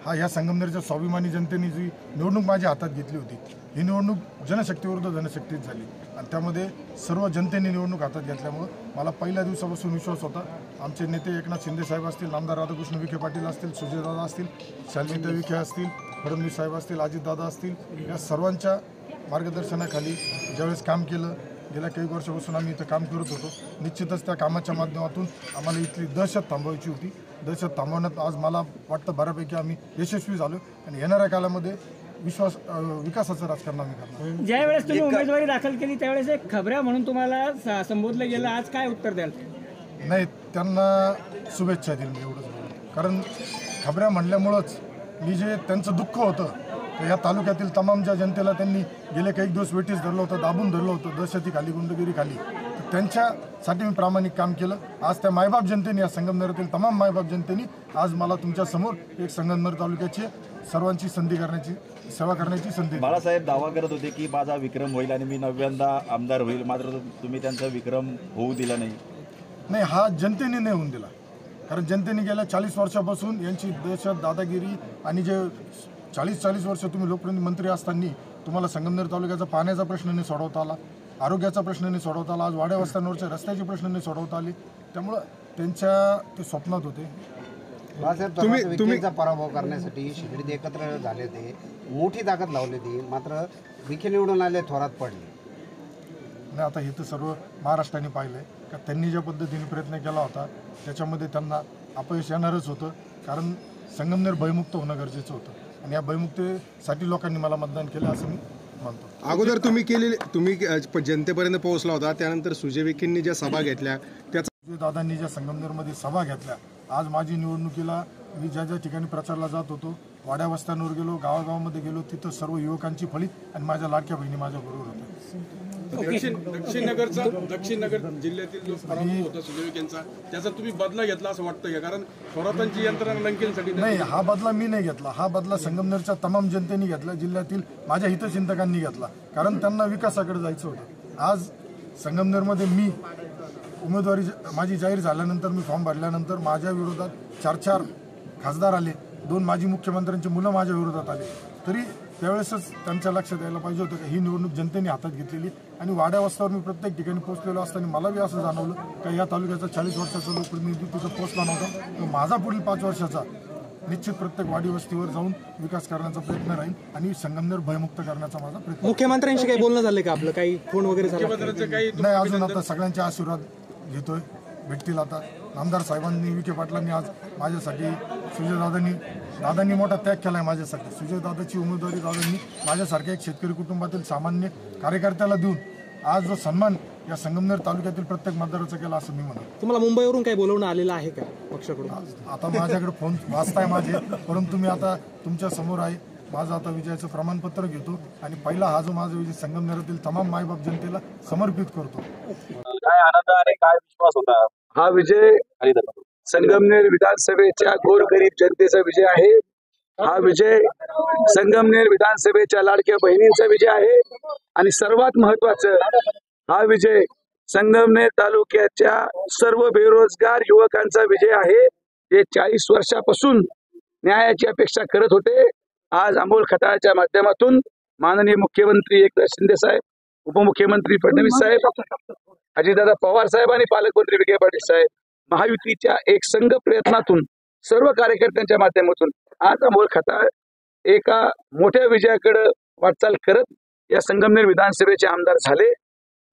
हा या संगमनेरच्या स्वाभिमानी जनतेने जी निवडणूक माझ्या हातात घेतली होती, ही निवडणूक जनशक्तीविरुद्ध जनशक्तीत झाली आणि त्यामध्ये सर्व जनतेने निवडणूक हातात घेतल्यामुळं मला पहिल्या दिवसापासून विश्वास होता. आमचे नेते एकनाथ शिंदे साहेब असतील, आमदार राधाकृष्ण विखे पाटील असतील, सुजयदादा असतील, शालिनीताई विखे असतील, फडणवीस साहेब असतील, अजितदादा असतील, या सर्वांच्या मार्गदर्शनाखाली ज्यावेळेस काम केलं, गेल्या काही वर्षापासून आम्ही इथं काम करत होतो. निश्चितच त्या कामाच्या माध्यमातून आम्हाला इथली दहशत थांबवायची होती. दहशत थांबवण्यात आज मला वाटतं बऱ्यापैकी आम्ही यशस्वी झालो आणि येणाऱ्या काळामध्ये विकासाचं राजकारण आम्ही करणार. ज्यावेळेस तुम्ही उमेदवारी दाखल केली त्यावेळेस एक खबऱ्या म्हणून तुम्हाला संबोधलं गेलं, आज काय उत्तर द्याल? नाही, त्यांना शुभेच्छा दिली मी एवढंच बोलतो. कारण खबऱ्या म्हणल्यामुळंच मी जे त्यांचं दुःख होतं तर या तालुक्यातील तमाम ज्या जनतेला त्यांनी गेले काही दिवस वेटीस धरलं होतं, दाबून धरलं होतं, दहशतीखाली गुंडगिरीखाली, तर त्यांच्यासाठी मी प्रामाणिक काम केलं. आज त्या मायबाप जनतेने, या संगमनेरातील तमाम मायबाप जनतेने आज मला तुमच्यासमोर एक संगमनेर तालुक्याची सर्वांची सेवा करण्याची संधी. बाळासाहेब दावा करत होते की माझा विक्रम होईल आणि मी 9व्यांदा आमदार होईल, मात्र तुम्ही त्यांचा विक्रम होऊ दिला नाही. हा जनतेने नाही होऊन दिला. कारण जनतेने गेल्या 40 वर्षापासून यांची दहशत, दादागिरी आणि जे 40 वर्ष तुम्ही लोकप्रतिनिधी मंत्री असताना तुम्हाला संगमनेर तालुक्याचा पाण्याचा प्रश्न नाही सोडवता आला, आरोग्याचा प्रश्न नाही सोडवता आला, आज वाड्या वस्त्यांवरच्या रस्त्याचे प्रश्न नाही सोडवता आले. त्यामुळं त्यांच्या ते स्वप्नात होते. तुम्ही पराभव करण्यासाठी शिर्डीत एकत्र झाले, ते मोठी ताकद लावली ती, मात्र विखे निवडून आले, थोरात पडले. नाही, आता हे तर सर्व महाराष्ट्राने पाहिलं आहे का त्यांनी ज्या पद्धतीने प्रयत्न केला होता त्याच्यामध्ये त्यांना अपयश येणारच होतं. कारण संगमनेर भयमुक्त होणं गरजेचं होतं आणि या भयमुक्तीसाठी लोकांनी मला मतदान केलं असं मी मानतो. अगोदर तुम्ही जनतेपर्यंत पोहोचला होता, त्यानंतर सुजय विखेंनी ज्या सभा घेतल्या त्याचा दादांनी ज्या संगमनेरमध्ये सभा घेतल्या, आज माझी निवडणुकीला मी ज्या ज्या ठिकाणी प्रचारला जात होतो, वाड्या वस्त्यांवर गेलो, गावागावामध्ये गेलो, तिथं सर्व युवकांची फळीत आणि माझ्या लाडक्या बहिणी माझ्या बरोबर होत्या. दक्षिण नगर जिल्ह्यातील जो पराभव होता सुजय विखेंचा, त्याचा तुम्ही बदला घेतला असं वाटतं का? कारण थोरातांची यंत्रणा लंकेसाठी नाही, हा बदला मी नाही घेतला. हा बदला संगमनेरच्या तमाम जनतेने घेतला, जिल्ह्यातील माझ्या हितचिंतकांनी घेतला. कारण त्यांना विकासाकडे जायचं होतं. आज संगमनेरमध्ये मी उमेदवारी माझी जाहीर झाल्यानंतर, मी फॉर्म भरल्यानंतर माझ्या विरोधात 4 खासदार आले, 2 माजी मुख्यमंत्र्यांची मुलं माझ्या विरोधात आले. तरी त्यावेळेसच त्यांच्या लक्षात यायला पाहिजे होतं की ही निवडणूक जनतेने हातात घेतलेली. आणि वाड्या वस्त्यावर मी प्रत्येक ठिकाणी पोहोचलेलो असताना मला बी असं जाणवलं की या तालुक्याचा 40 वर्षाचा लोकप्रतिनिधी तिथं पोहोचला नव्हता. तर माझा पुढील 5 वर्षाचा निश्चित प्रत्येक वाडी वस्तीवर जाऊन विकास करण्याचा प्रयत्न राहील आणि संगमनेर भयमुक्त करण्याचा माझा प्रयत्न. मुख्यमंत्र्यांशी काही बोलणं झालं का आपलं? काही फोन वगैरे झाला? नाही, अजून आता सगळ्यांचे आशीर्वाद घेतोय, भेटतील. आता आमदार साहेबांनी, विखे पाटलांनी आज माझ्यासाठी, दादांनी मोठा त्याग केला आहे माझ्यासाठी. सुजयदादाची उमेदवारी दादांनी माझ्यासारख्या एक शेतकरी कुटुंबातील सामान्य कार्यकर्त्याला देऊन आज जो सन्मान या संगमनेर तालुक्यातील प्रत्येक मतदाराचा केला असं मी म्हणतो. तुम्हाला मुंबईवरून काही बोलवणं आलेलं आहे का पक्षाकडून? आता माझ्याकडे फोन वाचताय माझे, परंतु मी आता तुमच्या समोर आहे. माझं आता विजयाचं प्रमाणपत्र घेतो आणि पहिला हा जो माझा विजय संगमनेरातील तमाम मायबाप जनतेला समर्पित करतो. काय आनंद आणि काय विश्वास होता? हा विजय संगमनेर विधानसभेच्या गोरगरीब जनतेचा विजय आहे. हा विजय संगमनेर विधानसभेच्या लाडक्या बहिणींचा विजय आहे आणि सर्वात महत्वाचं, हा विजय संगमनेर तालुक्याच्या सर्व बेरोजगार युवकांचा विजय आहे, जे 40 वर्षापासून न्यायाची अपेक्षा करत होते. आज अमोल खताळच्या माध्यमातून माननीय मुख्यमंत्री एकनाथ शिंदे साहेब, उपमुख्यमंत्री फडणवीस साहेब, अजितदादा पवार साहेब आणि पालकमंत्री विखे पाटील साहेब, महायुतीच्या एक संघ प्रयत्नातून, सर्व कार्यकर्त्यांच्या माध्यमातून आज अमोल खताळ एका मोठ्या विजयाकडे वाटचाल करत या संगमनेर विधानसभेचे आमदार झाले.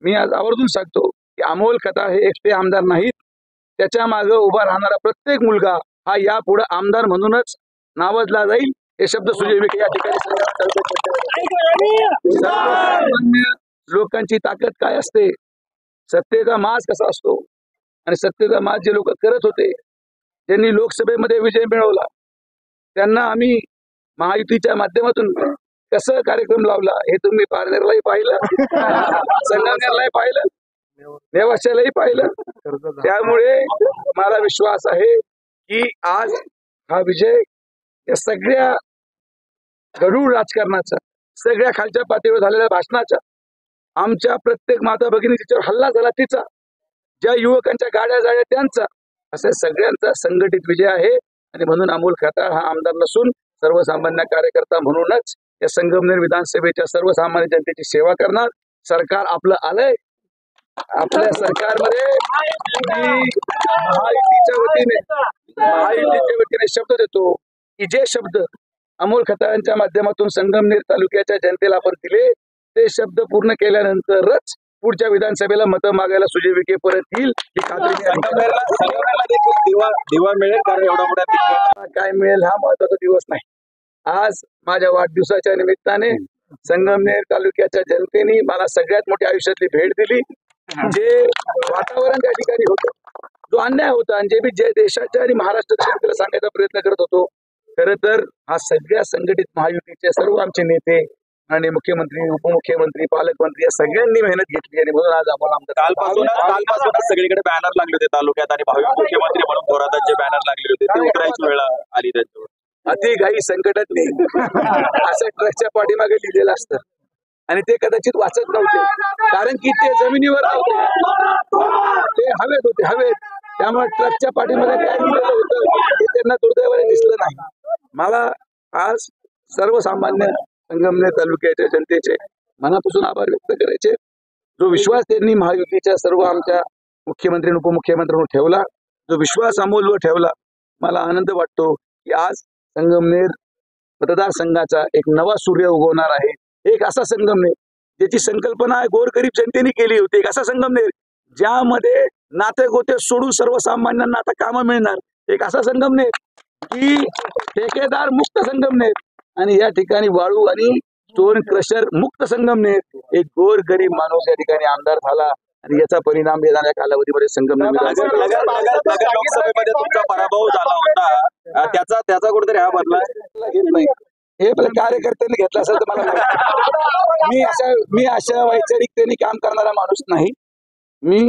मी आज आवर्जून सांगतो की अमोल खताळ हे एकटे आमदार नाहीत, त्याच्या मागे उभा राहणारा प्रत्येक मुलगा हा यापुढे आमदार म्हणूनच नावाजला जाईल. हे शब्द सुजय विखे या ठिकाणी सामान्य लोकांची ताकद काय असते, सत्तेचा माज कसा असतो आणि सत्तेचा माज जे लोक करत होते, ज्यांनी लोकसभेमध्ये विजय मिळवला, त्यांना आम्ही महायुतीच्या माध्यमातून कसं कार्यक्रम लावला हे तुम्ही पारनेरलाही पाहिलं, संगमनेरलाही पाहिलं, नेवाशालाही पाहिलं. त्यामुळे मला विश्वास आहे की आज हा विजय या सगळ्या गढूळ राजकारणाचा, सगळ्या खालच्या पातळीवर झालेल्या भाषणाचा, आमच्या प्रत्येक माता भगिनी तिच्यावर हल्ला झाला तिचा, ज्या युवकांच्या गाड्या जाळ्या त्यांचा, अशा सगळ्यांचा संघटित विजय आहे. आणि म्हणून अमोल खताळ हा आमदार नसून सर्वसामान्य कार्यकर्ता म्हणूनच या संगमनेर विधानसभेच्या सर्वसामान्य जनतेची सेवा करणार. सरकार आपलं आलंय. आपल्या सरकारमध्ये मी महायुतीच्या वतीने शब्द देतो की जे शब्द अमोल खताळांच्या माध्यमातून संगमनेर तालुक्याच्या जनतेला आपण दिले ते शब्द पूर्ण केल्यानंतरच पुढच्या विधानसभेला मतं मागायला सुजय विखे परत येईल ही खात्री. दिवा मिळेल कारण एवढा मोठा काय मिळेल हा महत्वाचा दिवस नाही. आज माझ्या वाढदिवसाच्या निमित्ताने संगमनेर तालुक्याच्या जनतेने मला सगळ्यात मोठी आयुष्यातली भेट दिली. जे वातावरण त्या ठिकाणी होतं, जो अन्याय होता आणि जे देशाच्या आणि महाराष्ट्राच्या जनतेला सांगायचा प्रयत्न करत होतो, खरं तर हा सगळ्या संघटित महायुतीचे सर्व आमचे नेते आणि मुख्यमंत्री, उपमुख्यमंत्री, पालकमंत्री या सगळ्यांनी मेहनत घेतली आणि म्हणून आज आम्हाला कालपासूनच सगळीकडे बॅनर लागले होते तालुक्यात आणि भावी मुख्यमंत्री म्हणून थोरातांचे बॅनर लागले होते. ते उतरायची वेळ आली त्यांच्यावर. अति घाई संकटात नाही असं ट्रकच्या पाठीमागे लिहिलेलं असतं आणि ते कदाचित वाचत नव्हते कारण की ते जमिनीवर नव्हते, ते हवेत होते, हवेत. त्यामुळे ट्रकच्या पाठीमध्ये काय लिहिलेलं होतं ते त्यांना दुर्दैवाने दिसलं नाही. मला आज सर्वसामान्य संगमनेर तालुक्याच्या जनतेचे मनापासून आभार व्यक्त करायचे. जो विश्वास त्यांनी महायुतीच्या सर्व आमच्या मुख्यमंत्री उपमुख्यमंत्र्यांवर ठेवला, जो विश्वास अमोलवर ठेवला, मला आनंद वाटतो की आज संगमनेर मतदारसंघाचा एक नवा सूर्य उगवणार आहे. एक असा संगमनेर ज्याची संकल्पना गोरगरीब जनतेने केली होती. एक असा संगमनेर ज्यामध्ये नाते गोते सोडून सर्वसामान्यांना आता कामं मिळणार. एक असा संगमनेर की ठेकेदार मुक्त संगमनेर आणि या ठिकाणी वाळू आणि स्टोन क्रशर मुक्त संगमनेर. एक गोरगरीब माणूस या ठिकाणी आमदार झाला आणि याचा परिणाम येणाऱ्या कालावधीमध्ये संगमनेर लोकसभेमध्ये तुमचा पराभव झाला होता, त्याचा कुठेतरी हा बदला घेत नाही. हे कार्यकर्त्यांनी घेतला असेल तर मला मी अशा वैचारिकतेने काम करणारा माणूस नाही. मी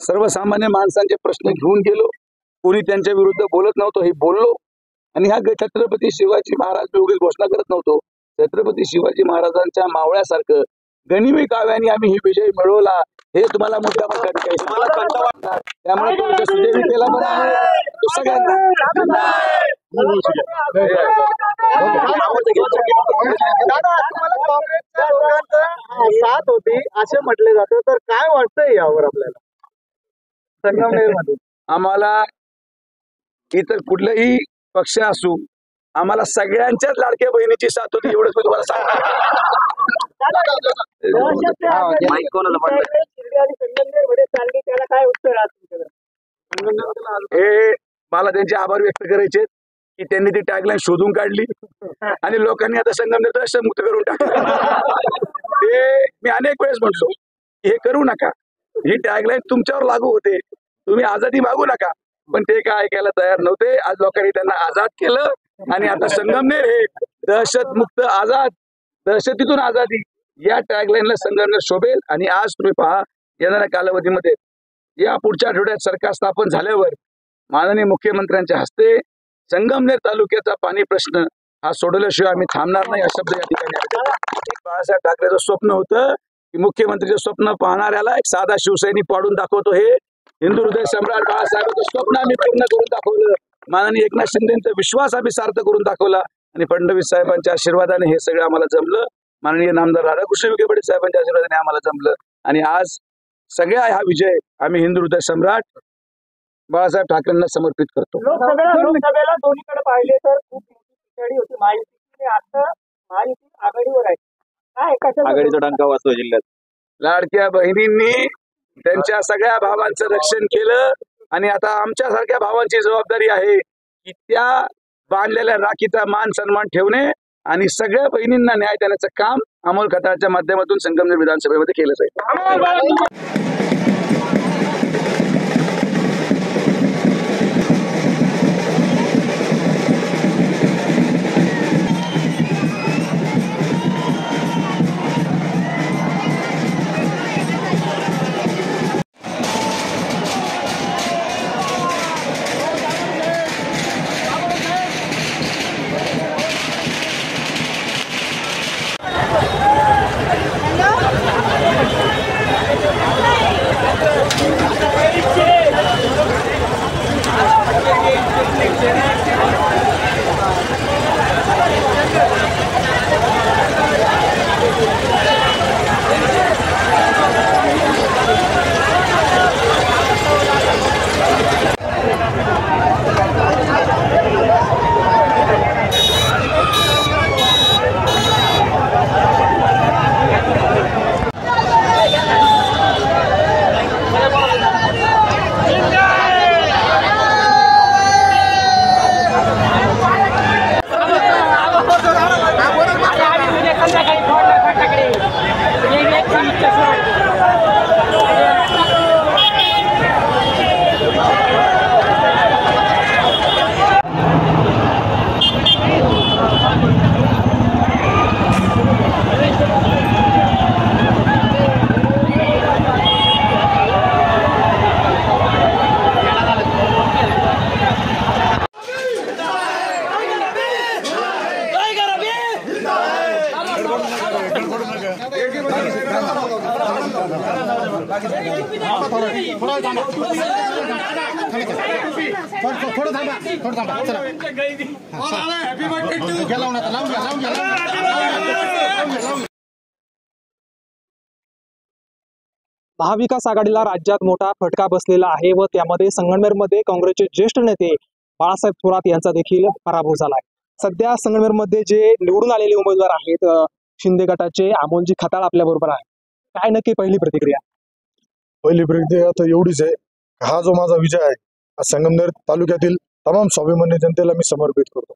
सर्वसामान्य माणसांचे प्रश्न घेऊन गेलो. कोणी त्यांच्या विरुद्ध बोलत नव्हतो हे बोललो आणि ह्या छत्रपती शिवाजी महाराज मी उगीच घोषणा करत नव्हतो. छत्रपती शिवाजी महाराजांच्या मावळ्यासारखं गनिमी काव्याने आम्ही ही विजय मिळवला हे तुम्हाला मोठ्या प्रकारे त्यामुळे तो सुजय विखेला पण आहे तो सगळ्यांना साथ होती असे म्हटले जातं. तर काय वाटतंय यावर आपल्याला संगमनेर मध्ये? आम्हाला इतर कुठलाही पक्ष असू आम्हाला सगळ्यांच्याच लाडक्या बहिणीची साथ होती एवढंच मी तुम्हाला हे मला त्यांचे आभार व्यक्त करायचे की त्यांनी ती टॅगलाईन शोधून काढली आणि लोकांनी आता संगमनेर मुक्त करून टाकलं. ते मी अनेक वेळेस म्हटलो हे करू नका, ही टॅगलाईन तुमच्यावर लागू होते, तुम्ही आझादी मागू नका, पण ते काय ऐकायला तयार नव्हते. आज लोकांनी त्यांना आझाद केलं आणि आता संगमनेर हे दहशत मुक्त आझाद, दहशतीतून आझादी या टॅगलाईनला संगमनेर शोभेल. आणि आज तुम्ही पहा येणाऱ्या कालावधीमध्ये या पुढच्या आठवड्यात सरकार स्थापन झाल्यावर माननीय मुख्यमंत्र्यांच्या हस्ते संगमनेर तालुक्याचा पाणी प्रश्न हा सोडवल्याशिवाय आम्ही थांबणार नाही अशा शब्द या ठिकाणी. बाळासाहेब ठाकरेचं स्वप्न होतं की मुख्यमंत्रीचं स्वप्न पाहणाऱ्याला एक साधा शिवसैनिक पाडून दाखवतो. हे हिंदू हृदय सम्राट बाळासाहेबांचं स्वप्न आम्ही पूर्ण करून दाखवलं. माननीय एकनाथ शिंदेचा विश्वास आम्ही सार्थ करून दाखवला आणि फडणवीस साहेबांच्या आशीर्वादाने हे सगळं आम्हाला जमलं. माननीय नामदार राधाकृष्ण विखे पाटील साहेबांच्या आशीर्वादाने आम्हाला जमलं आणि आज सगळ्या हा विजय आम्ही हिंदू हृदय सम्राट बाळासाहेब ठाकरेंना समर्पित करतो. लोकसभेला दोन्हीकडे पाहिले तर खूप मोठी पिछाडी होती महायुतीची. आता महायुती आघाडीवर आहे. काय आघाडीचा डंका वाजतो जिल्ह्यात. लाडक्या बहिणींनी त्यांच्या सगळ्या भावांचं रक्षण केलं आणि आता आमच्यासारख्या भावांची जबाबदारी आहे की त्या बांधलेल्या राखीचा मान सन्मान ठेवणे आणि सगळ्या बहिणींना न्याय देण्याचं काम अमोल खताळच्या माध्यमातून संगमनेर विधानसभेमध्ये केलं जाईल. महाविकास आघाडीला राज्यात मोठा फटका बसलेला आहे व त्यामध्ये संगमनेरमध्ये काँग्रेसचे ज्येष्ठ नेते बाळासाहेब थोरात यांचा देखील पराभव झाला आहे। सध्या संगमनेरमध्ये जे निवडून आलेले उमेदवार आहेत शिंदे गटाचे अमोलजी खताळ आपल्या बरोबर आहे। काय नक्की पहिली प्रतिक्रिया? पहिली प्रतिक्रिया तर एवढीच आहे, हा जो माझा विजय आहे हा संगमनेर तालुक्यातील तमाम स्वाभिमानी जनतेला मी समर्पित करतो।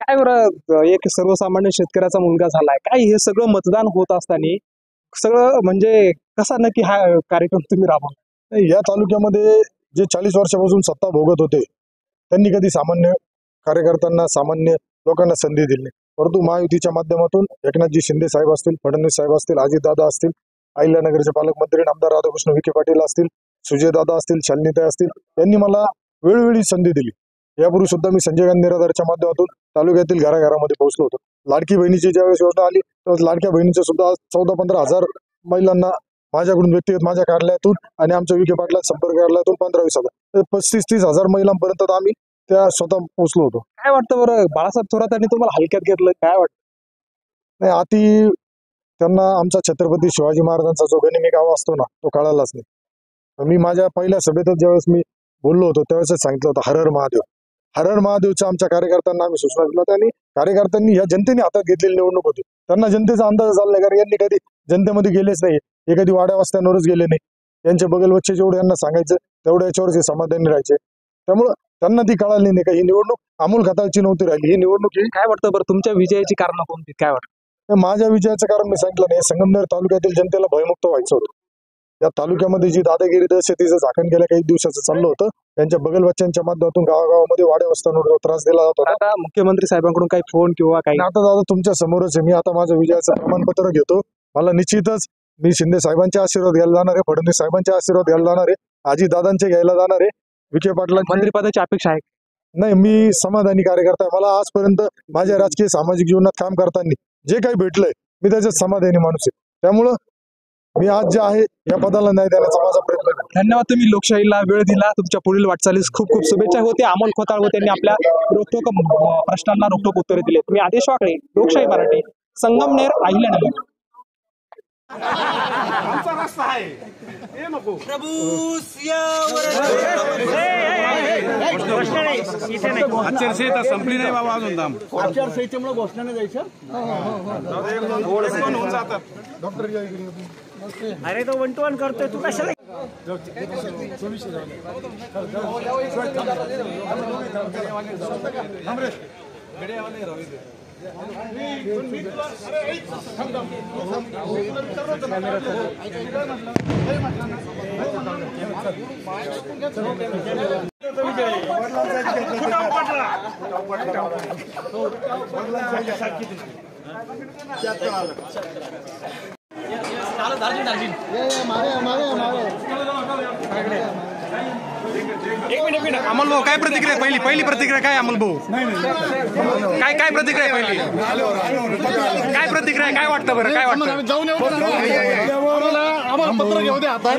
काय बरं, एक सर्वसामान्य शेतकऱ्याचा मुलगा झालाय, काय हे सगळं मतदान होत असताना सगळं म्हणजे कसा नक्की हा कार्यक्रम तुम्ही राबवला? या तालुक्यामध्ये जे 40 वर्षापासून सत्ता भोगत होते त्यांनी कधी सामान्य कार्यकर्त्यांना, सामान्य लोकांना संधी दिली नाही, परंतु महायुतीच्या माध्यमातून एकनाथजी शिंदे साहेब असतील, फडणवीस साहेब असतील, अजितदादा असतील, अहिल्यानगरचे पालकमंत्री आमदार राधाकृष्ण विखे पाटील असतील, सुजयदादा असतील, शालिनीताई असतील, यांनी मला वेळोवेळी संधी दिली। यापूर्वी सुद्धा मी संजय गांधी निराधारच्या माध्यमातून तालुक्यातील घराघरामध्ये पोहोचलो होतो। लाडकी बहिणीची ज्यावेळेस योजना आली त्यावेळेस लाडक्या बहिणीचे सुद्धा 14-15 हजार महिलांना माझ्याकडून व्यक्तिगत माझ्या कार्यालयातून आणि आमच्या विखे पाटला संपर्क कार्यालयातून 15-20 हजार 35-30 हजार महिलांपर्यंत आम्ही त्या स्वतः पोहोचलो होतो। काय वाटतं बरं, बाळासाहेब थोरातांनी तुम्हाला हलक्यात घेतलं, काय वाटतं? नाही, आती त्यांना आमचा छत्रपती शिवाजी महाराजांचा जो गनिमी गाव असतो ना तो कळालाच नाही। मी माझ्या पहिल्या सभेतच ज्यावेळेस मी बोललो होतो त्यावेळेस सांगितलं होतं हर हर महादेव, हर हर महादेवच्या आमच्या कार्यकर्त्यांना आम्ही सूचना दिल्या होत्या। आणि कार्यकर्त्यांनी या जनतेने हातात घेतलेली निवडणूक होती, त्यांना जनतेचा अंदाज झाला नाही, कारण यांनी कधी जनतेमध्ये गेलेच नाही, हे कधी वाड्या वस्त्यांवरच गेले नाही, यांचे बगलवच्चे जेवढे यांना सांगायचं तेवढ्या याच्यावरच समाधानी राहायचे, त्यामुळं त्यांना ती कळाली नाही का ही निवडणूक अमोल खताळची नव्हती राहिली, ही निवडणूक ही काय वाटतं बरं, तुमच्या विजयाची कारण कोणती, काय वाटतं? माझ्या विजयाचं कारण मी सांगितलं नाही, संगमनेर तालुक्यातील जनतेला भयमुक्त व्हायचं होतं। या तालुक्यामध्ये जी दादागिरी दहशतीचं झाकण गेल्या काही दिवसाचं चाललं होतं, त्यांच्या बगलवच्च्यांच्या माध्यमातून गावागावामध्ये वाड्या वस्त्यांवर जो त्रास दिला जात होता, आता मुख्यमंत्री साहेबांकडून काही फोन किंवा काही? आता दादा तुमच्या समोरच आहे, मी आता माझ्या विजयाचं प्रमाणपत्र घेतो। मला निश्चितच मी शिंदे साहेबांचे आशीर्वाद घ्यायला जाणार आहे, फडणवीस साहेबांचे आशीर्वाद घ्यायला जाणार आहे, अजितदादांचे घ्यायला जाणार आहे, विखे पाटला मंत्रिपदाची अपेक्षा आहे? नाही, मी समाधानी कार्यकर्ता आहे। मला आजपर्यंत माझ्या राजकीय सामाजिक जीवनात काम करताना जे काही भेटलंय मी त्याच्यात समाधानी माणूस आहे, त्यामुळं मी आज जे आहे या पदाला नाही देण्याचा माझा प्रयत्न आहे। धन्यवाद, तुम्ही लोकशाहीला वेळ दिला, तुमच्या पुढील वाटचालीस खूप खूप शुभेच्छा होते। अमोल खताळ व त्यांनी आपल्या रोखोक प्रश्नांना रोखोक उत्तरे दिली। मी आदेश वाकळे, लोकशाही मराठी, संगमनेर, अहिल्यानगर। आचारसंहिता संपली नाही बाबा अजून, आचारसंहितेमुळे घोषणा नाही जायचं। अरे तो 1 to 1 करतोय तू, कशाला? अमोल भाऊ काय प्रतिक्रिया? पहिली प्रतिक्रिया काय अमोल भाऊ? काय प्रतिक्रिया पहिली? काय प्रतिक्रिया, काय वाटतं बरं, काय वाटतं? जाऊन आम्हाला पत्र घेऊ दे आता।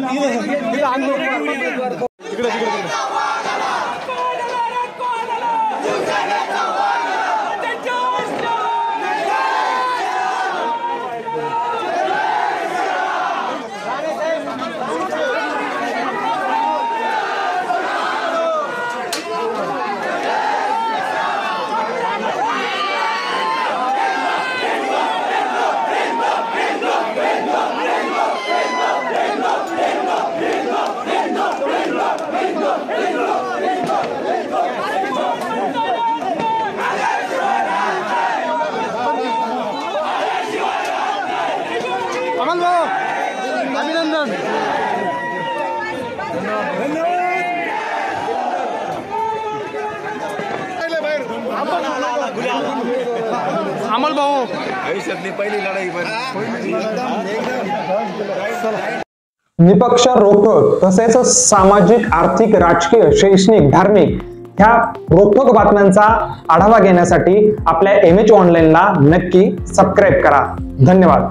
अभिनंदन। अमोल भाऊ आयुष्यातली पहिली लढाई निपक्ष, रोखोक तसेच सामाजिक, आर्थिक, राजकीय, शैक्षणिक, धार्मिक ह्या रोखोक बातम्यांचा आढावा घेण्यासाठी आपल्या MH ऑनलाईनला नक्की सबस्क्राईब करा। धन्यवाद।